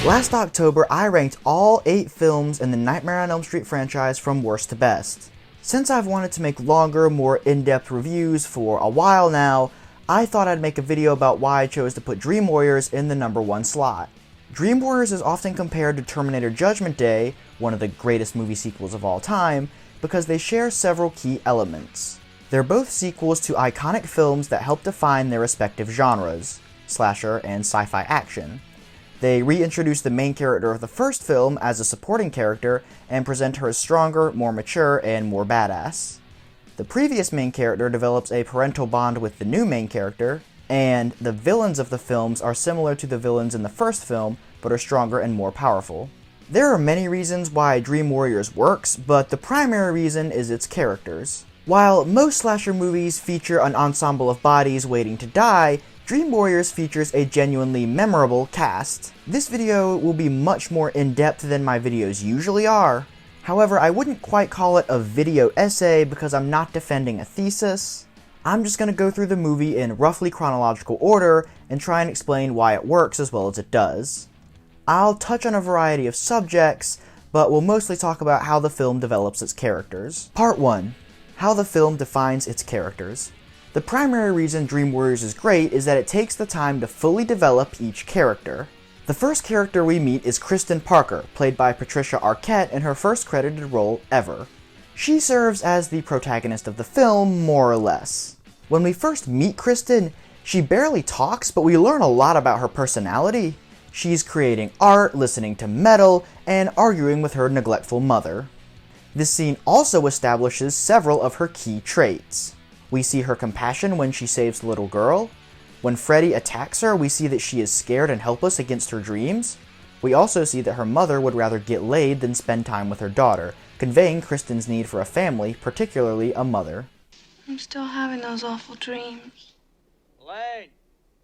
Last October, I ranked all 8 films in the Nightmare on Elm Street franchise from worst to best. Since I've wanted to make longer, more in-depth reviews for a while now, I thought I'd make a video about why I chose to put Dream Warriors in the number 1 slot. Dream Warriors is often compared to Terminator Judgment Day, one of the greatest movie sequels of all time, because they share several key elements. They're both sequels to iconic films that help define their respective genres, slasher and sci-fi action. They reintroduce the main character of the first film as a supporting character and present her as stronger, more mature, and more badass. The previous main character develops a parental bond with the new main character, and the villains of the films are similar to the villains in the first film, but are stronger and more powerful. There are many reasons why Dream Warriors works, but the primary reason is its characters. While most slasher movies feature an ensemble of bodies waiting to die, Dream Warriors features a genuinely memorable cast. This video will be much more in-depth than my videos usually are. However, I wouldn't quite call it a video essay because I'm not defending a thesis. I'm just going to go through the movie in roughly chronological order and try and explain why it works as well as it does. I'll touch on a variety of subjects, but we'll mostly talk about how the film develops its characters. Part 1. How the film defines its characters. The primary reason Dream Warriors is great is that it takes the time to fully develop each character. The first character we meet is Kristen Parker, played by Patricia Arquette in her first credited role ever. She serves as the protagonist of the film, more or less. When we first meet Kristen, she barely talks, but we learn a lot about her personality. She's creating art, listening to metal, and arguing with her neglectful mother. This scene also establishes several of her key traits. We see her compassion when she saves the little girl. When Freddy attacks her, we see that she is scared and helpless against her dreams. We also see that her mother would rather get laid than spend time with her daughter, conveying Kristen's need for a family, particularly a mother. I'm still having those awful dreams. Elaine,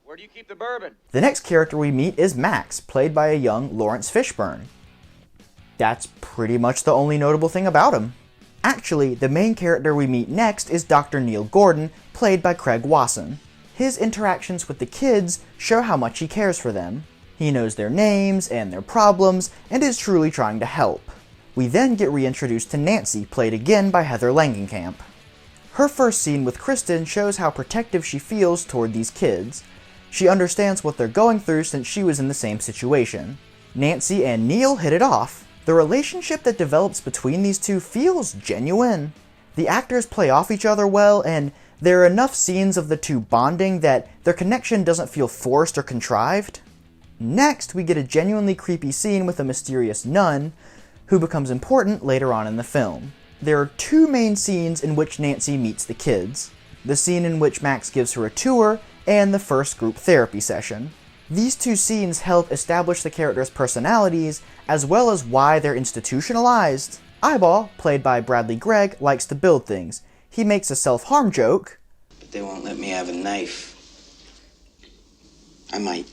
where do you keep the bourbon? The next character we meet is Max, played by a young Lawrence Fishburne. That's pretty much the only notable thing about him. Actually, the main character we meet next is Dr. Neil Gordon, played by Craig Wasson. His interactions with the kids show how much he cares for them. He knows their names and their problems, and is truly trying to help. We then get reintroduced to Nancy, played again by Heather Langenkamp. Her first scene with Kristen shows how protective she feels toward these kids. She understands what they're going through since she was in the same situation. Nancy and Neil hit it off. The relationship that develops between these two feels genuine. The actors play off each other well, and there are enough scenes of the two bonding that their connection doesn't feel forced or contrived. Next, we get a genuinely creepy scene with a mysterious nun, who becomes important later on in the film. There are 2 main scenes in which Nancy meets the kids. The scene in which Max gives her a tour, and the first group therapy session. These 2 scenes help establish the characters' personalities, as well as why they're institutionalized. Eyeball, played by Bradley Gregg, likes to build things. He makes a self-harm joke. But they won't let me have a knife. I might,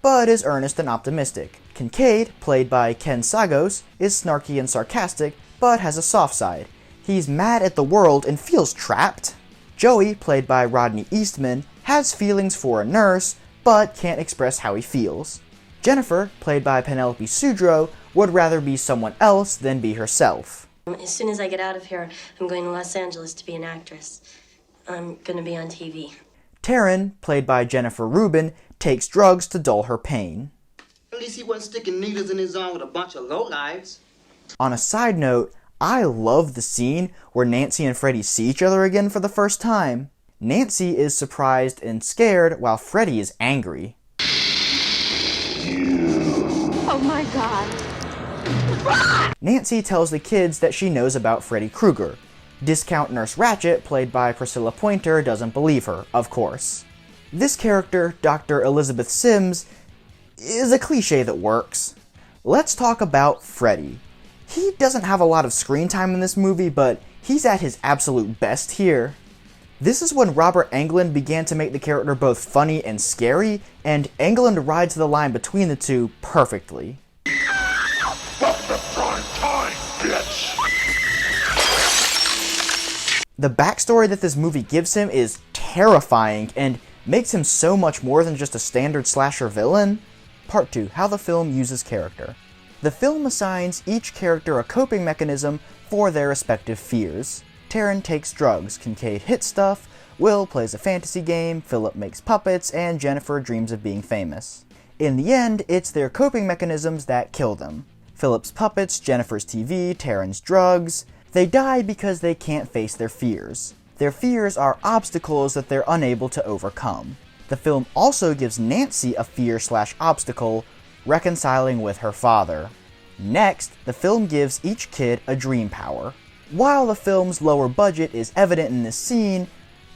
But is earnest and optimistic. Kincaid, played by Ken Sagos, is snarky and sarcastic, but has a soft side. He's mad at the world and feels trapped. Joey, played by Rodney Eastman, has feelings for a nurse, but can't express how he feels. Jennifer, played by Penelope Sudrow, would rather be someone else than be herself. As soon as I get out of here, I'm going to Los Angeles to be an actress. I'm going to be on TV. Taryn, played by Jennifer Rubin, takes drugs to dull her pain. At least he wasn't sticking needles in his arm with a bunch of lowlives. On a side note, I love the scene where Nancy and Freddy see each other again for the first time. Nancy is surprised and scared while Freddy is angry. Oh my God. Nancy tells the kids that she knows about Freddy Krueger. Discount Nurse Ratched, played by Priscilla Pointer, doesn't believe her, of course. This character, Dr. Elizabeth Sims, is a cliche that works. Let's talk about Freddy. He doesn't have a lot of screen time in this movie, but he's at his absolute best here. This is when Robert Englund began to make the character both funny and scary, and Englund rides the line between the two perfectly. Welcome to prime time, bitch! The backstory that this movie gives him is terrifying and makes him so much more than just a standard slasher villain. Part 2. How the film uses character. The film assigns each character a coping mechanism for their respective fears. Taryn takes drugs, Kincaid hits stuff, Will plays a fantasy game, Philip makes puppets, and Jennifer dreams of being famous. In the end, it's their coping mechanisms that kill them. Philip's puppets, Jennifer's TV, Taryn's drugs. They die because they can't face their fears. Their fears are obstacles that they're unable to overcome. The film also gives Nancy a fear/obstacle, reconciling with her father. Next, the film gives each kid a dream power. While the film's lower budget is evident in this scene,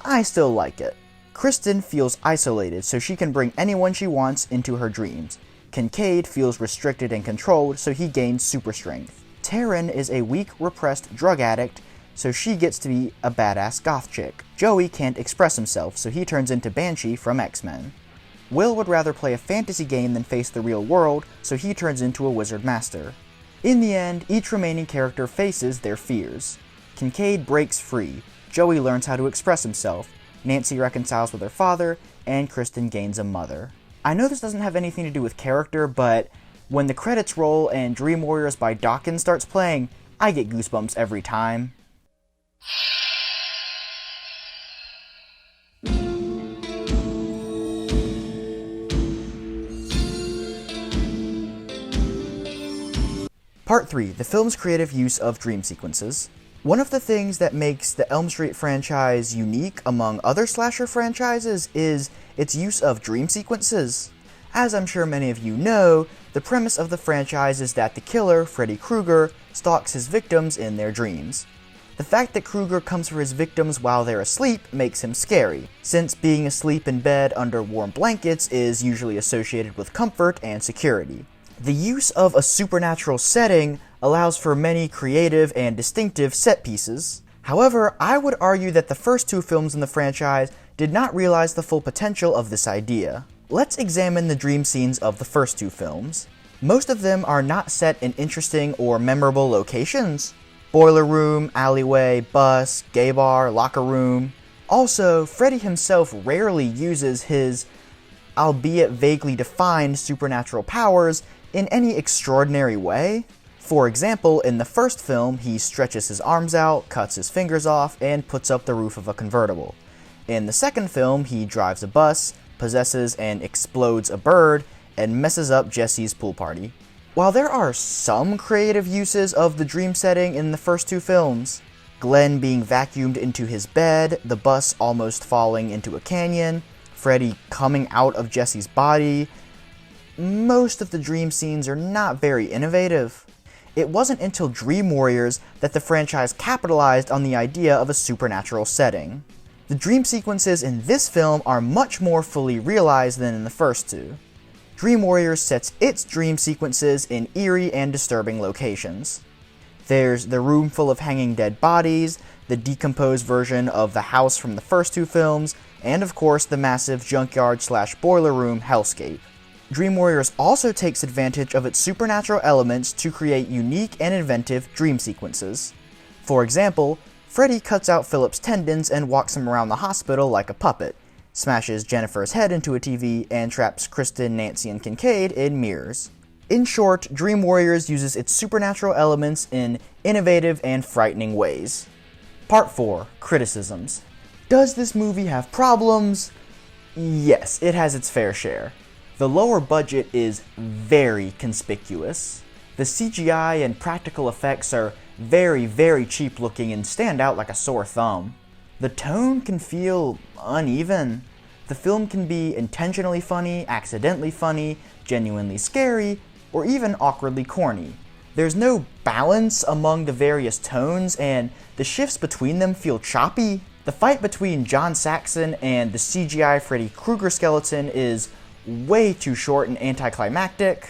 I still like it. Kristen feels isolated, so she can bring anyone she wants into her dreams. Kincaid feels restricted and controlled, so he gains super strength. Taryn is a weak, repressed drug addict, so she gets to be a badass goth chick. Joey can't express himself, so he turns into Banshee from X-Men. Will would rather play a fantasy game than face the real world, so he turns into a wizard master. In the end, each remaining character faces their fears. Kincaid breaks free, Joey learns how to express himself, Nancy reconciles with her father, and Kristen gains a mother. I know this doesn't have anything to do with character, but when the credits roll and Dream Warriors by Dawkins starts playing, I get goosebumps every time. Part 3. The film's creative use of dream sequences. One of the things that makes the Elm Street franchise unique among other slasher franchises is its use of dream sequences. As I'm sure many of you know, the premise of the franchise is that the killer, Freddy Krueger, stalks his victims in their dreams. The fact that Krueger comes for his victims while they're asleep makes him scary, since being asleep in bed under warm blankets is usually associated with comfort and security. The use of a supernatural setting allows for many creative and distinctive set pieces. However, I would argue that the first two films in the franchise did not realize the full potential of this idea. Let's examine the dream scenes of the first two films. Most of them are not set in interesting or memorable locations. Boiler room, alleyway, bus, gay bar, locker room. Also, Freddy himself rarely uses his, albeit vaguely defined, supernatural powers in any extraordinary way. For example, in the first film, he stretches his arms out, cuts his fingers off, and puts up the roof of a convertible. In the second film, he drives a bus, possesses and explodes a bird, and messes up Jesse's pool party. While there are some creative uses of the dream setting in the first two films, Glenn being vacuumed into his bed, the bus almost falling into a canyon, Freddy coming out of Jesse's body, most of the dream scenes are not very innovative. It wasn't until Dream Warriors that the franchise capitalized on the idea of a supernatural setting. The dream sequences in this film are much more fully realized than in the first two. Dream Warriors sets its dream sequences in eerie and disturbing locations. There's the room full of hanging dead bodies, the decomposed version of the house from the first two films, and of course the massive junkyard/boiler room hellscape. Dream Warriors also takes advantage of its supernatural elements to create unique and inventive dream sequences. For example, Freddy cuts out Philip's tendons and walks him around the hospital like a puppet, smashes Jennifer's head into a TV, and traps Kristen, Nancy, and Kincaid in mirrors. In short, Dream Warriors uses its supernatural elements in innovative and frightening ways. Part 4. Criticisms. Does this movie have problems? Yes, it has its fair share. The lower budget is very conspicuous. The CGI and practical effects are very, very cheap looking and stand out like a sore thumb. The tone can feel uneven. The film can be intentionally funny, accidentally funny, genuinely scary, or even awkwardly corny. There's no balance among the various tones, and the shifts between them feel choppy. The fight between John Saxon and the CGI Freddy Krueger skeleton is way too short and anticlimactic.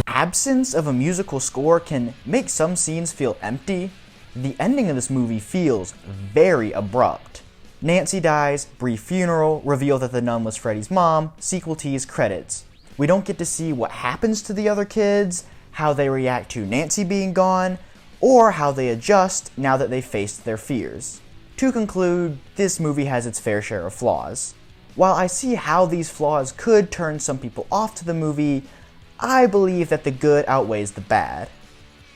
Absence of a musical score can make some scenes feel empty. The ending of this movie feels very abrupt. Nancy dies, brief funeral, reveal that the nun was Freddy's mom, sequel tease, credits. We don't get to see what happens to the other kids, how they react to Nancy being gone, or how they adjust now that they've faced their fears. To conclude, this movie has its fair share of flaws. While I see how these flaws could turn some people off to the movie, I believe that the good outweighs the bad.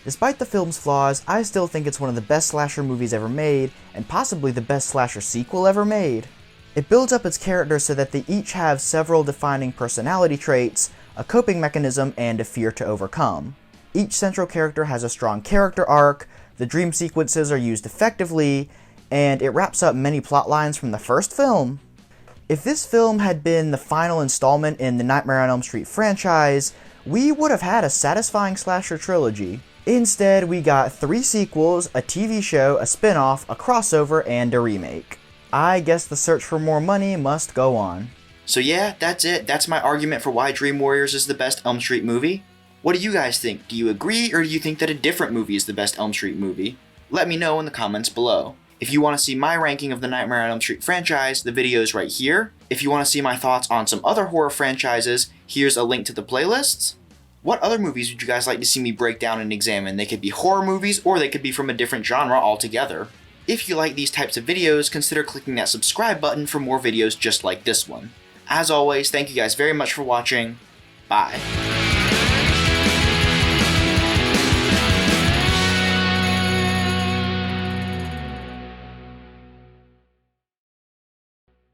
Despite the film's flaws, I still think it's one of the best slasher movies ever made, and possibly the best slasher sequel ever made. It builds up its characters so that they each have several defining personality traits, a coping mechanism, and a fear to overcome. Each central character has a strong character arc, the dream sequences are used effectively, and it wraps up many plot lines from the first film. If this film had been the final installment in the Nightmare on Elm Street franchise, we would have had a satisfying slasher trilogy. Instead, we got 3 sequels, a TV show, a spin-off, a crossover, and a remake. I guess the search for more money must go on. So yeah, that's it. That's my argument for why Dream Warriors is the best Elm Street movie. What do you guys think? Do you agree, or do you think that a different movie is the best Elm Street movie? Let me know in the comments below. If you want to see my ranking of the Nightmare on Elm Street franchise, the video is right here. If you want to see my thoughts on some other horror franchises, here's a link to the playlists. What other movies would you guys like to see me break down and examine? They could be horror movies, or they could be from a different genre altogether. If you like these types of videos, consider clicking that subscribe button for more videos just like this one. As always, thank you guys very much for watching. Bye.